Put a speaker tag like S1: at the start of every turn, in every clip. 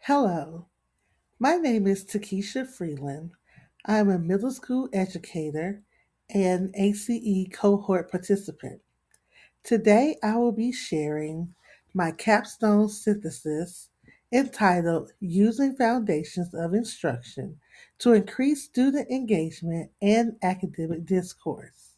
S1: Hello, my name is Takesha Freeland. I'm a middle school educator and ACE cohort participant. Today I will be sharing my capstone synthesis entitled Using Foundations of Instruction to Increase Student Engagement and Academic Discourse.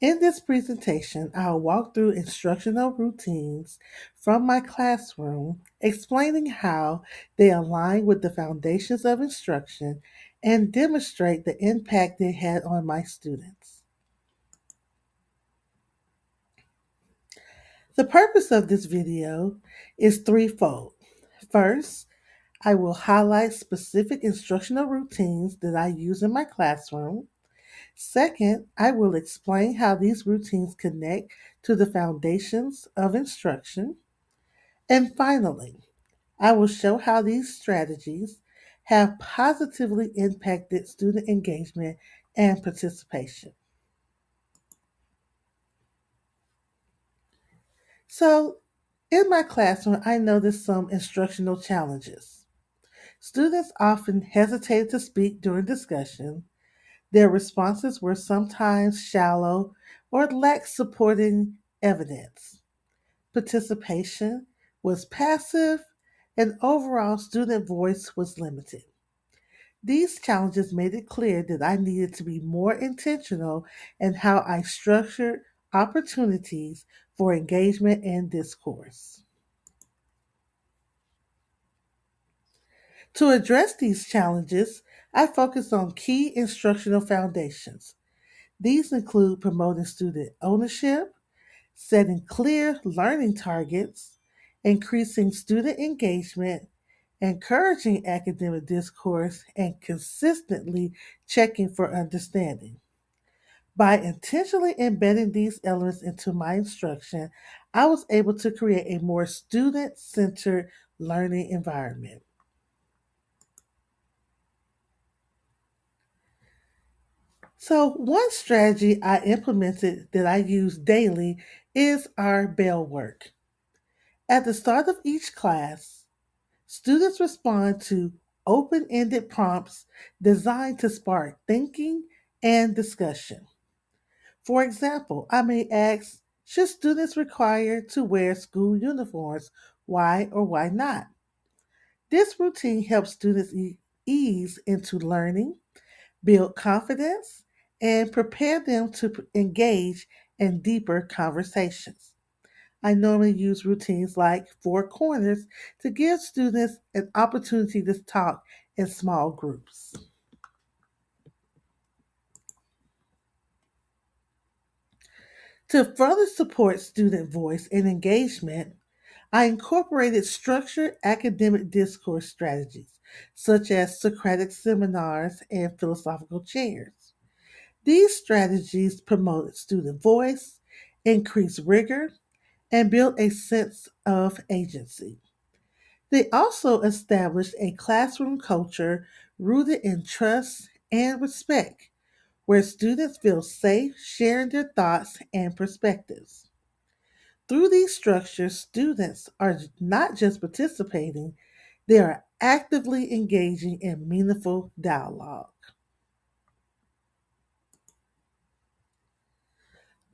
S1: In this presentation, I'll walk through instructional routines from my classroom, explaining how they align with the foundations of instruction and demonstrate the impact they had on my students. The purpose of this video is threefold. First, I will highlight specific instructional routines that I use in my classroom. Second, I will explain how these routines connect to the foundations of instruction. And finally, I will show how these strategies have positively impacted student engagement and participation. So, in my classroom, I noticed some instructional challenges. Students often hesitated to speak during discussion. Their responses were sometimes shallow or lacked supporting evidence. Participation was passive, and overall student voice was limited. These challenges made it clear that I needed to be more intentional in how I structured opportunities for engagement and discourse. To address these challenges, I focused on key instructional foundations. These include promoting student ownership, setting clear learning targets, increasing student engagement, encouraging academic discourse, and consistently checking for understanding. By intentionally embedding these elements into my instruction, I was able to create a more student centered learning environment. So, one strategy I implemented that I use daily is our bell work. At the start of each class, students respond to open ended prompts designed to spark thinking and discussion. For example, I may ask, should students require to wear school uniforms? Why or why not? This routine helps students ease into learning, build confidence, and prepare them to engage in deeper conversations. I normally use routines like four corners to give students an opportunity to talk in small groups. To further support student voice and engagement, I incorporated structured academic discourse strategies, such as Socratic seminars and philosophical chairs. These strategies promoted student voice, increased rigor, and built a sense of agency. They also established a classroom culture rooted in trust and respect, where students feel safe sharing their thoughts and perspectives. Through these structures, students are not just participating, they are actively engaging in meaningful dialogue.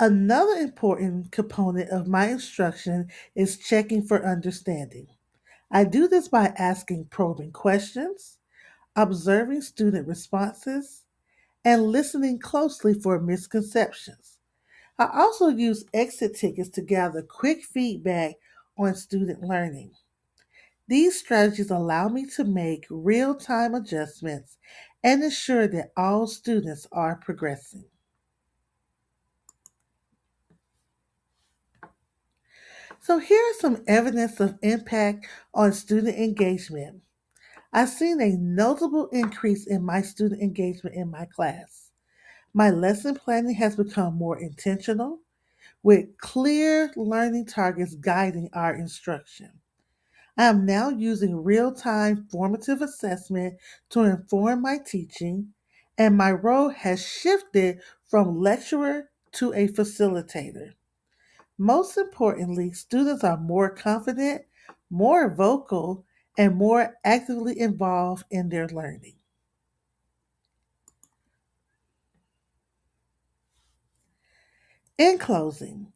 S1: Another important component of my instruction is checking for understanding. I do this by asking probing questions, observing student responses, and listening closely for misconceptions. I also use exit tickets to gather quick feedback on student learning. These strategies allow me to make real time adjustments and ensure that all students are progressing. So, here is some evidence of impact on student engagement. I've seen a notable increase in my student engagement in my class. My lesson planning has become more intentional, with clear learning targets guiding our instruction. I am now using real time formative assessment to inform my teaching, and my role has shifted from lecturer to a facilitator. Most importantly, students are more confident, more vocal, and more actively involved in their learning. In closing,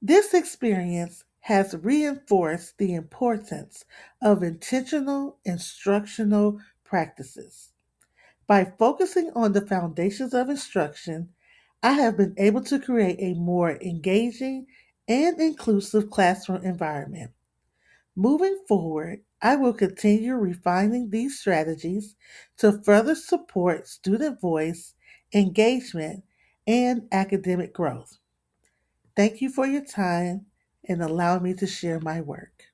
S1: this experience has reinforced the importance of intentional instructional practices. By focusing on the foundations of instruction, I have been able to create a more engaging and inclusive classroom environment. Moving forward, I will continue refining these strategies to further support student voice, engagement, and academic growth. Thank you for your time and allowing me to share my work.